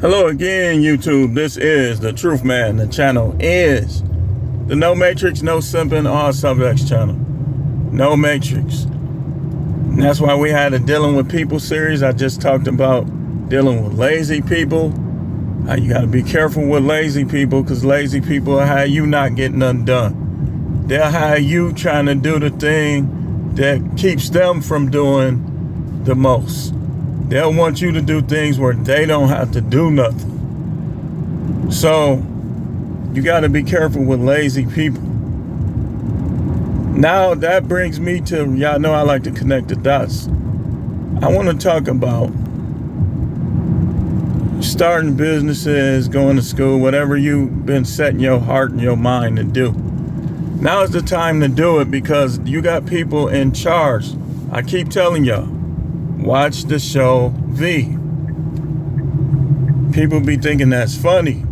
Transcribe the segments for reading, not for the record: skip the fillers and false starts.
Hello again, YouTube. This is the Truth Man. The channel is the No Matrix, No Simping, All Subjects channel. No Matrix. And that's why we had a Dealing with People series. I just talked about dealing with lazy people. How you got to be careful with lazy people, because lazy people will have you not getting nothing done. They'll have you trying to do the thing that keeps them from doing the most. They'll want you to do things where they don't have to do nothing. So you got to be careful with lazy people. Now that brings me to, y'all know I like to connect the dots. I want to talk about starting businesses, going to school, whatever you've been setting your heart and your mind to do. Now is the time to do it, because you got people in charge. I keep telling y'all, watch the show V. People be thinking that's funny,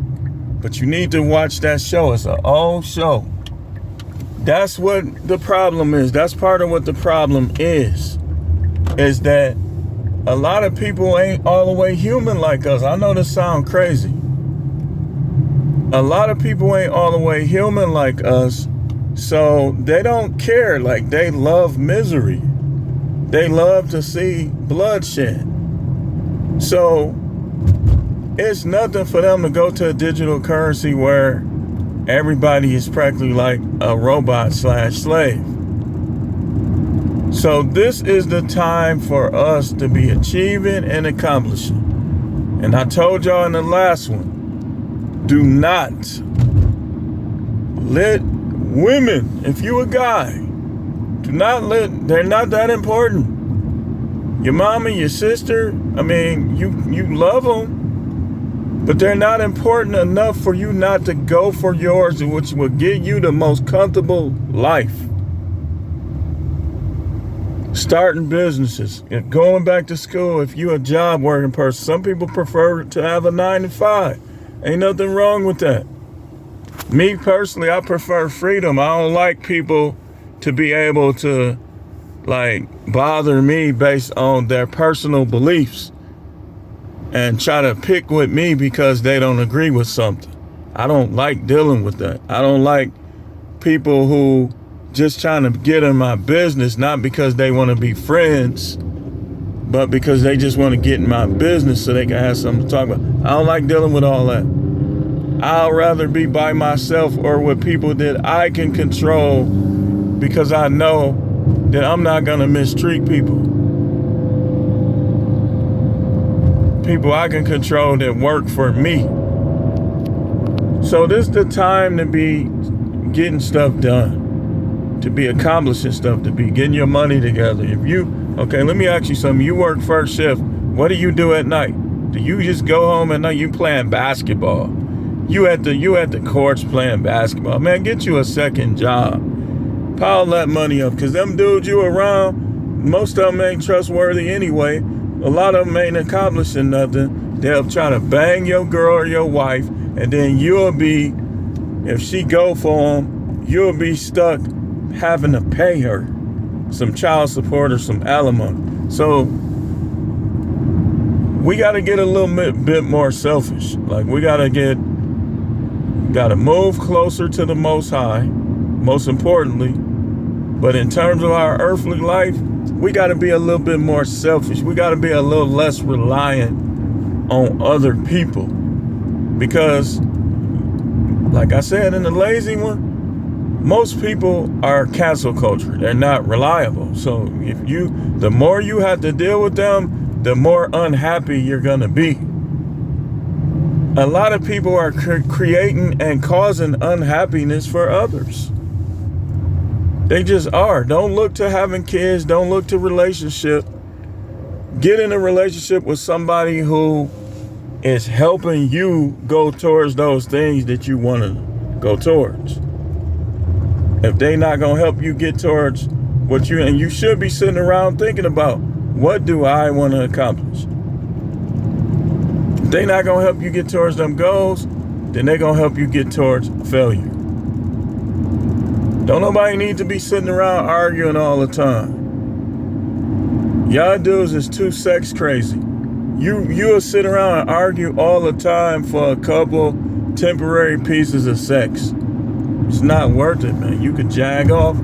but you need to watch that show. It's an old show. That's what the problem is. That's part of what the problem is that a lot of people ain't all the way human like us. I know this sounds crazy. A lot of people ain't all the way human like us, so they don't care. Like, they love misery. They love to see bloodshed. So it's nothing for them to go to a digital currency where everybody is practically like a robot/slave. So this is the time for us to be achieving and accomplishing. And I told y'all in the last one, do not let women, if you a guy, they're not that important. Your mama, your sister, you love them, but they're not important enough for you not to go for yours, which will get you the most comfortable life. Starting businesses, going back to school, if you're a job working person. Some people prefer to have a 9-to-5. Ain't nothing wrong with that. Me personally, I prefer freedom. I don't like people to be able to bother me based on their personal beliefs and try to pick with me because they don't agree with something. I don't like dealing with that. I don't like people who just trying to get in my business, not because they want to be friends, but because they just want to get in my business so they can have something to talk about. I don't like dealing with all that. I'll rather be by myself or with people that I can control, because I know that I'm not going to mistreat people. People I can control that work for me. So this is the time to be getting stuff done, to be accomplishing stuff, to be getting your money together. Okay, let me ask you something. You work first shift. What do you do at night? Do you just go home at night? You playing basketball. You at the courts playing basketball. Man, get you a second job. Pile that money up, because them dudes you around, most of them ain't trustworthy anyway. A lot of them ain't accomplishing nothing. They'll try to bang your girl or your wife, and then you'll be, if she go for them, you'll be stuck having to pay her some child support or some alimony. So we got to get a little bit more selfish. Like, we got to move closer to the Most High, most importantly. But in terms of our earthly life, we got to be a little bit more selfish. We got to be a little less reliant on other people. Because, like I said in the lazy one, most people are cancel culture. They're not reliable. So the more you have to deal with them, the more unhappy you're going to be. A lot of people are creating and causing unhappiness for others. They just are. Don't look to having kids. Don't look to relationship. Get in a relationship with somebody who is helping you go towards those things that you want to go towards. If they not going to help you get towards what you should be sitting around thinking about, what do I want to accomplish? If they not going to help you get towards them goals, then they going to help you get towards failure. Don't nobody need to be sitting around arguing all the time. Y'all dudes is too sex crazy. You'll sit around and argue all the time for a couple temporary pieces of sex. It's not worth it, man. You could jag off.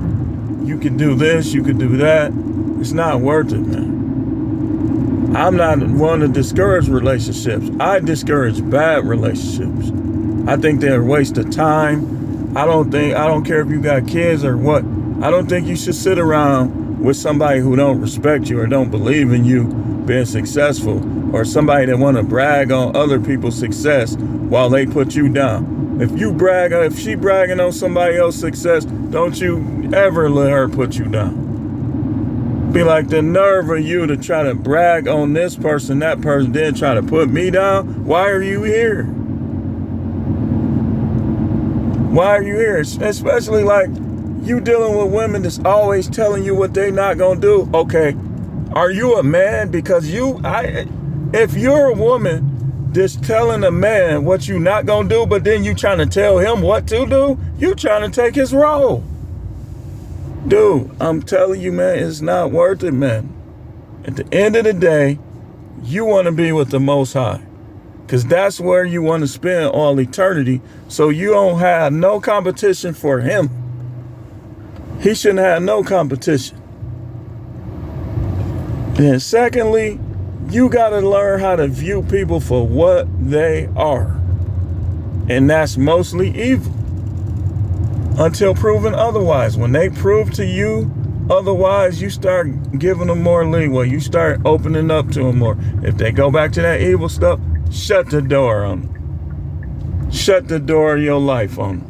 You could do this. You could do that. It's not worth it, man. I'm not one to discourage relationships. I discourage bad relationships. I think they're a waste of time. I don't care if you got kids or what. I don't think you should sit around with somebody who don't respect you or don't believe in you being successful, or somebody that want to brag on other people's success while they put you down. If she bragging on somebody else's success, don't you ever let her put you down. Be like, the nerve of you to try to brag on this person, that person, then try to put me down. Why are you here? Why are you here? Especially like you dealing with women that's always telling you what they not gonna do. Okay, are you a man? Because if you're a woman just telling a man what you not gonna do, but then you trying to tell him what to do, you trying to take his role. Dude, I'm telling you, man, it's not worth it, man. At the end of the day, you want to be with the Most High, because that's where you want to spend all eternity, so you don't have no competition for him. He shouldn't have no competition. And secondly, you got to learn how to view people for what they are. And that's mostly evil. Until proven otherwise. When they prove to you otherwise, you start giving them more leeway. You start opening up to them more. If they go back to that evil stuff, shut the door on them. Shut the door of your life on them.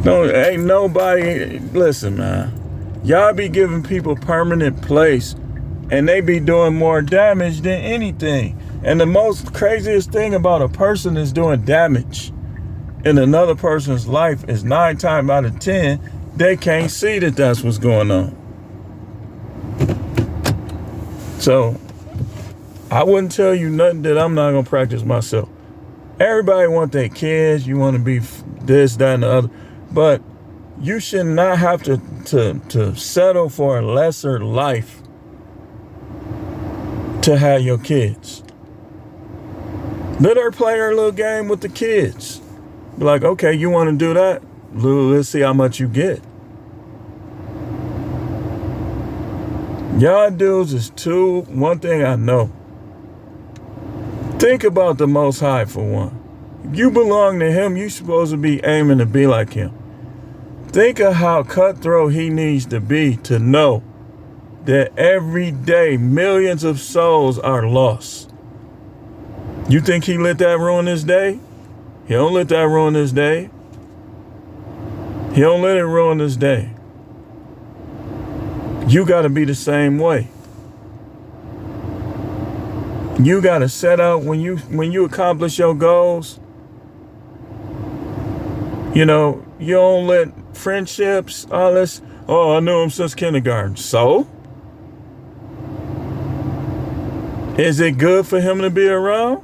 No, ain't nobody, listen, man. Y'all be giving people permanent place, and they be doing more damage than anything. And the most craziest thing about a person is doing damage in another person's life is 9 times out of 10, they can't see that that's what's going on. So I wouldn't tell you nothing that I'm not going to practice myself. Everybody want their kids. You want to be this, that, and the other. But you should not have to settle for a lesser life to have your kids. Let her play her little game with the kids. Be like, okay, you want to do that? Let's see how much you get. Y'all dudes is one thing I know. Think about the Most High for one. If you belong to him, you're supposed to be aiming to be like him. Think of how cutthroat he needs to be to know that every day millions of souls are lost. You think he let that ruin his day? He don't let that ruin his day. He don't let it ruin his day. You got to be the same way. You got to set out when you accomplish your goals. You know, you don't let friendships, all this. Oh, I knew him since kindergarten. So? Is it good for him to be around?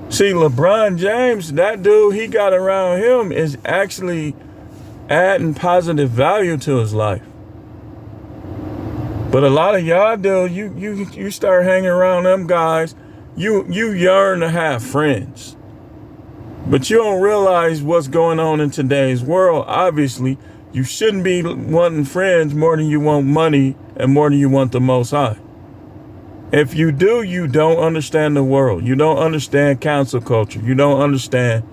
See, LeBron James, that dude he got around him is actually adding positive value to his life. But a lot of y'all do, you start hanging around them guys, you yearn to have friends. But you don't realize what's going on in today's world. Obviously, you shouldn't be wanting friends more than you want money and more than you want the Most High. If you do, you don't understand the world. You don't understand cancel culture. You don't understand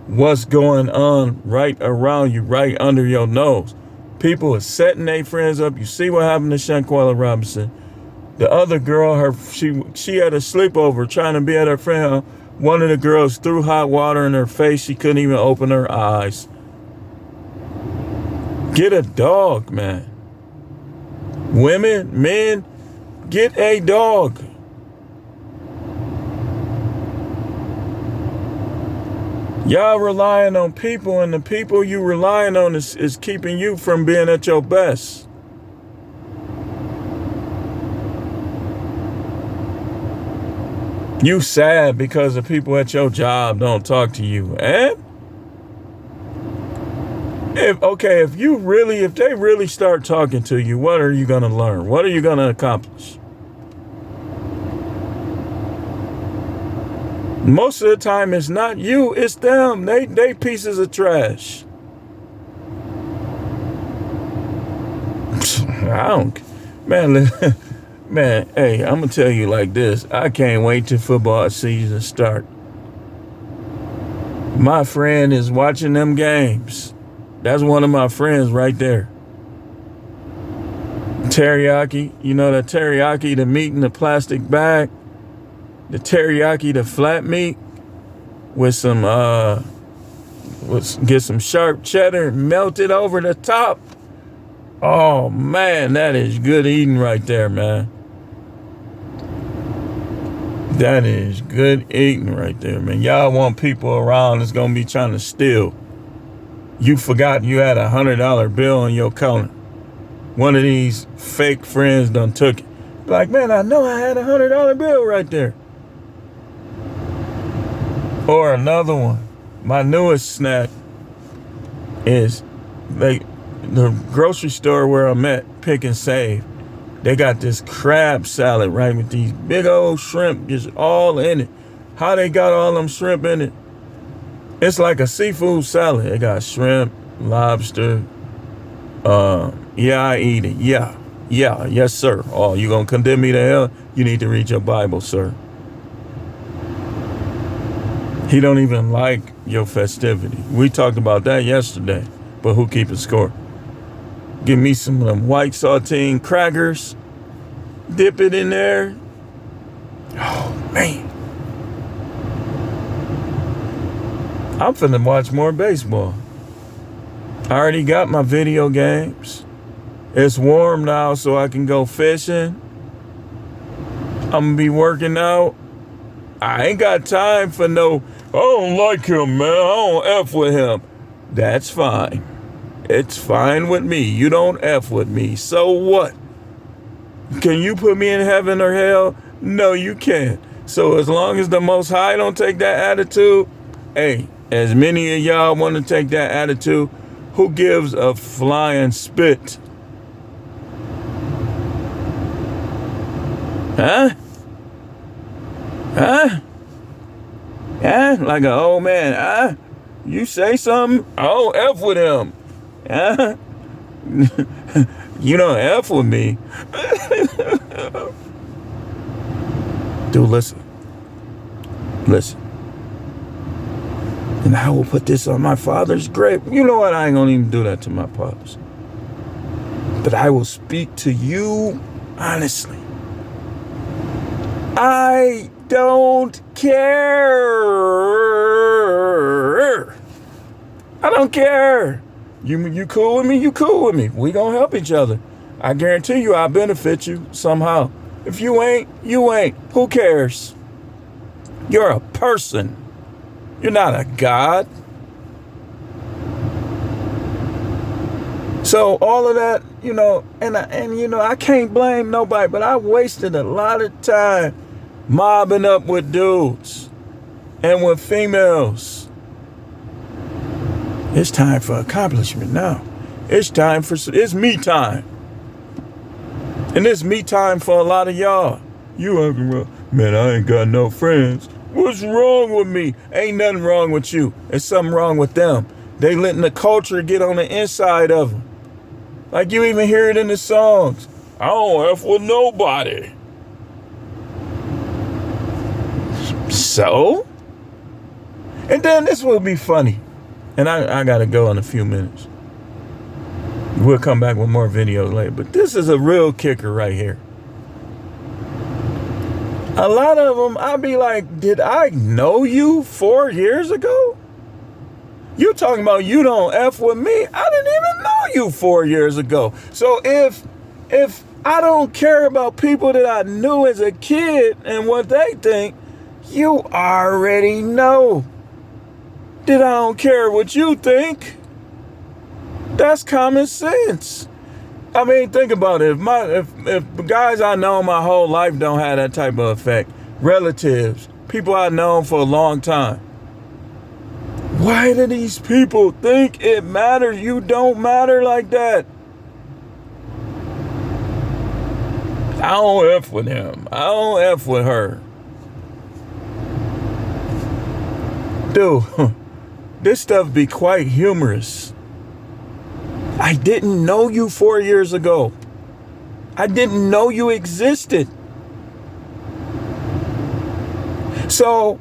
what's going on right around you, right under your nose. People are setting their friends up. You see what happened to Shanquella Robinson. The other girl, she had a sleepover trying to be at her friend. One of the girls threw hot water in her face. She couldn't even open her eyes. Get a dog, man. Women, men, get a dog. Y'all relying on people, and the people you relying on is keeping you from being at your best. You sad because the people at your job don't talk to you. And if they really start talking to you, what are you going to learn? What are you going to accomplish? Most of the time, it's not you, it's them. They pieces of trash. I don't, man, man, hey, I'm going to tell you like this. I can't wait till football season start. My friend is watching them games. That's one of my friends right there. Teriyaki, you know the teriyaki, the meat in the plastic bag, the teriyaki, the flat meat with some get some sharp cheddar melted over the top. Oh man, that is good eating right there, man. That is good eating right there, man. Y'all want people around that's gonna be trying to steal. You forgot you had $100 bill on your counter. One of these fake friends done took it. Like, man, I know I had $100 bill right there. Or another one. My newest snack is the grocery store where I'm at, Pick and Save. They got this crab salad, right, with these big old shrimp just all in it. How they got all them shrimp in it? It's like a seafood salad. It got shrimp, lobster. Yeah, I eat it. Yeah, yes, sir. Oh, you gonna condemn me to hell? You need to read your Bible, sir. He don't even like your festivity. We talked about that yesterday, but who keeping score? Give me some of them white saltine crackers. Dip it in there. Oh, man. I'm finna watch more baseball. I already got my video games. It's warm now, so I can go fishing. I'm gonna be working out. I ain't got time for no, I don't like him, man. I don't F with him. That's fine. It's fine with me. You don't F with me. So what? Can you put me in heaven or hell? No, you can't. So as long as the Most High don't take that attitude, hey, as many of y'all want to take that attitude, who gives a flying spit? Huh? Huh? Huh? Like an old man. Huh? You say something, I don't F with him. Huh? You don't F with me. Dude, listen. Listen. And I will put this on my father's grave. You know what? I ain't gonna even do that to my fathers. But I will speak to you honestly. I don't care. I don't care. You cool with me? You cool with me. We gonna help each other. I guarantee you I'll benefit you somehow. If you ain't, you ain't. Who cares? You're a person. You're not a God. So all of that, you know, and you know, I can't blame nobody, but I wasted a lot of time mobbing up with dudes and with females. It's time for accomplishment now. It's me time. And it's me time for a lot of y'all. You acting well, man, I ain't got no friends. What's wrong with me? Ain't nothing wrong with you. There's something wrong with them. They letting the culture get on the inside of them. Like you even hear it in the songs. I don't F with nobody. So? And then this will be funny. And I gotta go in a few minutes. We'll come back with more videos later. But this is a real kicker right here. A lot of them, I'll be like, did I know you 4 years ago? You talking about you don't F with me? I didn't even know you 4 years ago. So if I don't care about people that I knew as a kid and what they think, you already know that I don't care what you think. That's common sense. I mean, think about it. If guys I know my whole life don't have that type of effect, relatives, people I've known for a long time, why do these people think it matters? You don't matter like that. I don't F with him. I don't F with her. Dude, this stuff be quite humorous. I didn't know you 4 years ago. I didn't know you existed. So,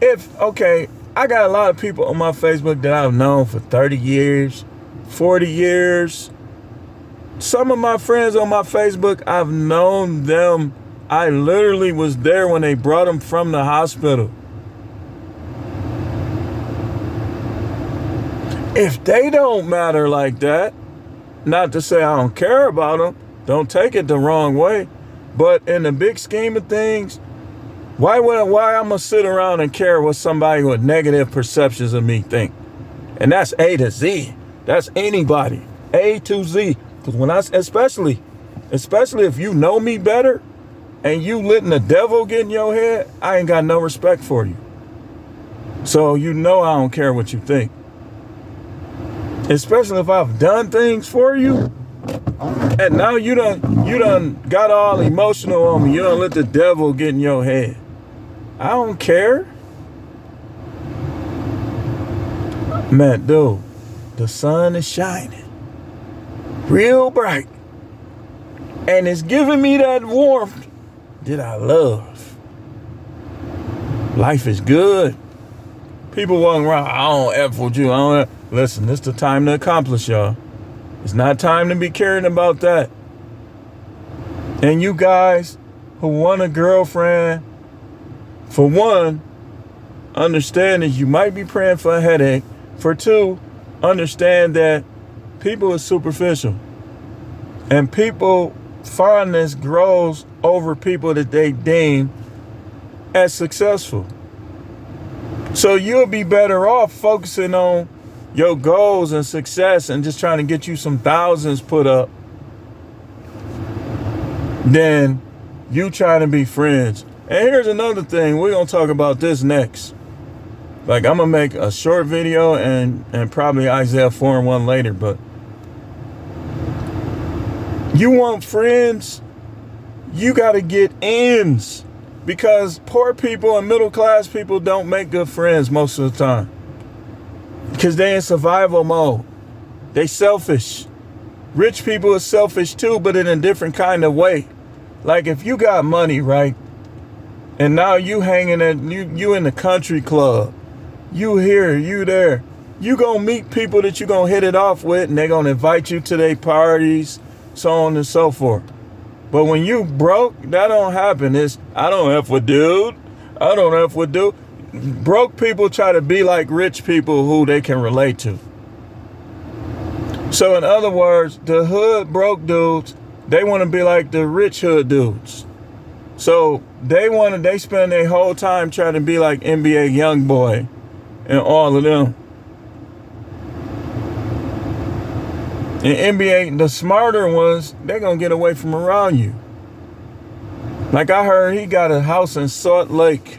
I got a lot of people on my Facebook that I've known for 30 years, 40 years. Some of my friends on my Facebook, I've known them. I literally was there when they brought them from the hospital. If they don't matter like that, not to say I don't care about them, don't take it the wrong way, but in the big scheme of things, why I'm gonna sit around and care what somebody with negative perceptions of me think? And that's A to Z. That's anybody, A to Z. Because when especially if you know me better and you letting the devil get in your head, I ain't got no respect for you. So I don't care what you think. Especially if I've done things for you, and now you done got all emotional on me. You done let the devil get in your head. I don't care. Man, dude, the sun is shining real bright, and it's giving me that warmth that I love. Life is good. People walking around, I don't F with you. Listen, this is the time to accomplish, y'all. It's not time to be caring about that. And you guys who want a girlfriend, for one, understand that you might be praying for a headache. For two, understand that people are superficial. And people fondness grows over people that they deem as successful. So you'll be better off focusing on your goals and success and just trying to get you some thousands put up than you trying to be friends. And here's another thing. We're going to talk about this next. Like, I'm going to make a short video and probably Isaiah 4 and 1 later. But you want friends, you got to get ends. Because poor people and middle class people don't make good friends most of the time. Because they in survival mode. They selfish. Rich people are selfish too, but in a different kind of way. Like if you got money, right? And now you hanging at you in the country club. You here, you there. You gonna meet people that you gonna hit it off with, and they gonna invite you to their parties, so on and so forth. But when you broke, that don't happen. I don't F with dude. I don't F with dude. Broke people try to be like rich people who they can relate to. So in other words, the hood broke dudes, they want to be like the rich hood dudes. So they spend their whole time trying to be like NBA Youngboy and all of them. In NBA, the smarter ones, they're going to get away from around you. Like I heard he got a house in Salt Lake.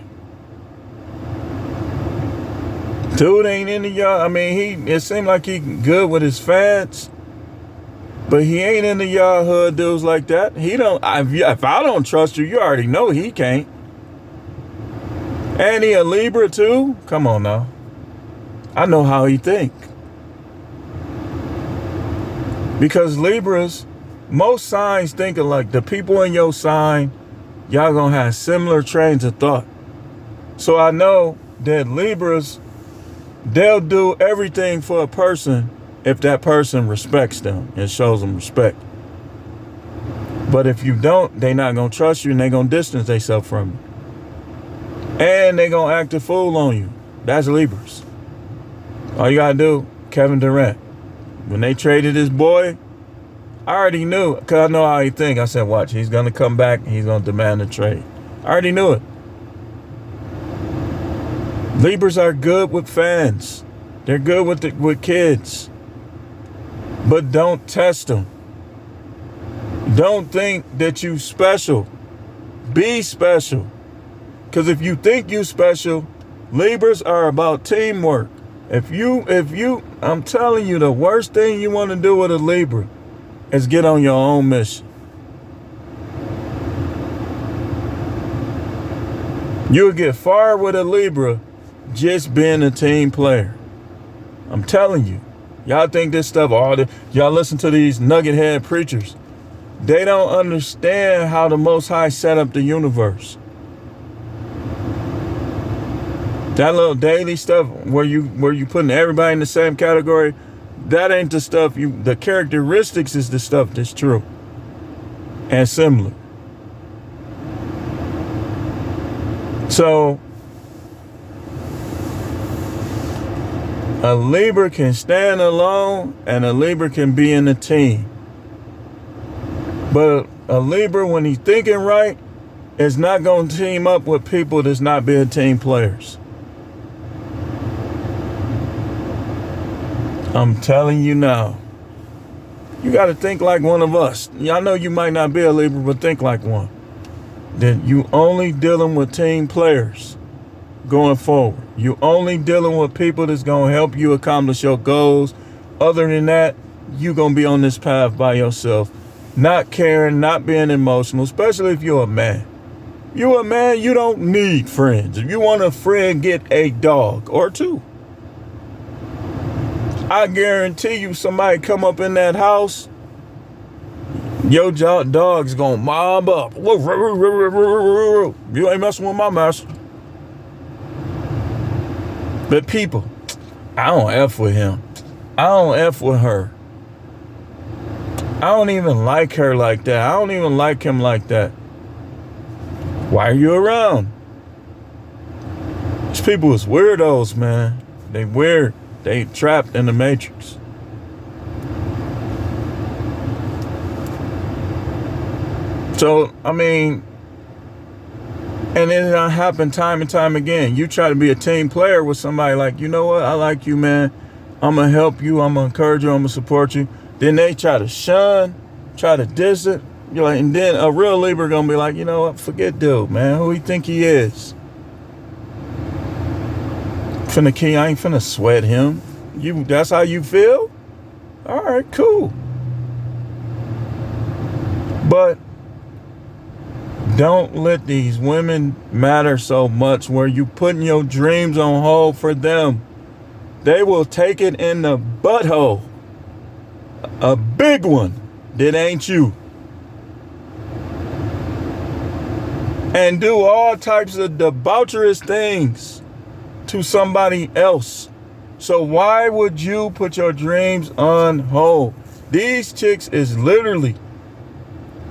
Dude ain't in the yard. I mean, it seemed like he good with his fans, but he ain't in the yard hood dudes like that. If I don't trust you, you already know he can't. And he a Libra too? Come on now. I know how he think. Because Libras, most signs think alike. The people in your sign, y'all gonna have similar trains of thought. So I know that Libras, they'll do everything for a person if that person respects them and shows them respect. But if you don't, they not gonna trust you and they gonna distance themselves from you. And they gonna act a fool on you. That's Libras. All you gotta do, Kevin Durant. When they traded his boy, I already knew, because I know how he think. I said, watch, he's going to come back and he's going to demand a trade. I already knew it. Libras are good with fans. They're good with kids. But don't test them. Don't think that you special. Be special. Because if you think you special, Libras are about teamwork. If you, I'm telling you, the worst thing you want to do with a Libra is get on your own mission. You'll get far with a Libra just being a team player. I'm telling you. Y'all think this stuff, y'all listen to these nugget head preachers. They don't understand how the Most High set up the universe. That little daily stuff where you putting everybody in the same category, that ain't the stuff the characteristics is the stuff that's true and similar. So a Libra can stand alone and a Libra can be in a team. But a Libra, when he's thinking right, is not going to team up with people that's not being team players. I'm telling you now. You got to think like one of us. I know you might not be a Libra, but think like one. That you only dealing with team players going forward. You only dealing with people that's going to help you accomplish your goals. Other than that, you going to be on this path by yourself. Not caring, not being emotional, especially if you're a man. You're a man, you don't need friends. If you want a friend, get a dog or two. I guarantee you somebody come up in that house, your dog's gonna mob up. You ain't messing with my master. But people, I don't F with him. I don't F with her. I don't even like her like that. I don't even like him like that. Why are you around? These people is weirdos, man. They weird. They trapped in the matrix. So, I mean, and it done happen time and time again. You try to be a team player with somebody like, you know what? I like you, man. I'm going to help you. I'm going to encourage you. I'm going to support you. Then they try to shun, try to diss it. You're like, and then a real Libra going to be like, you know what? Forget dude, man. Who he think he is? I ain't finna sweat him. That's how you feel? All right, cool. But don't let these women matter so much where you putting your dreams on hold for them. They will take it in the butthole. A big one that ain't you. And do all types of debaucherous things to somebody else. So why would you put your dreams on hold? These chicks is literally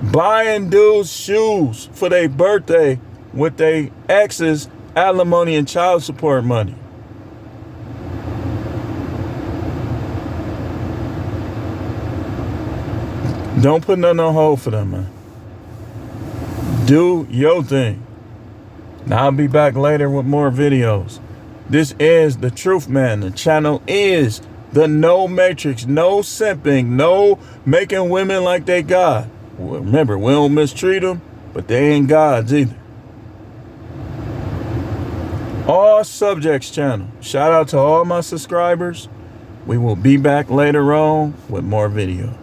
buying dudes shoes for their birthday with their ex's alimony and child support money. Don't put nothing on hold for them, man. Do your thing. Now I'll be back later with more videos. This is The Truth Man. The channel is the no matrix, no simping, no making women like they God. Well, remember, we don't mistreat them, but they ain't gods either. All Subjects channel. Shout out to all my subscribers. We will be back later on with more video.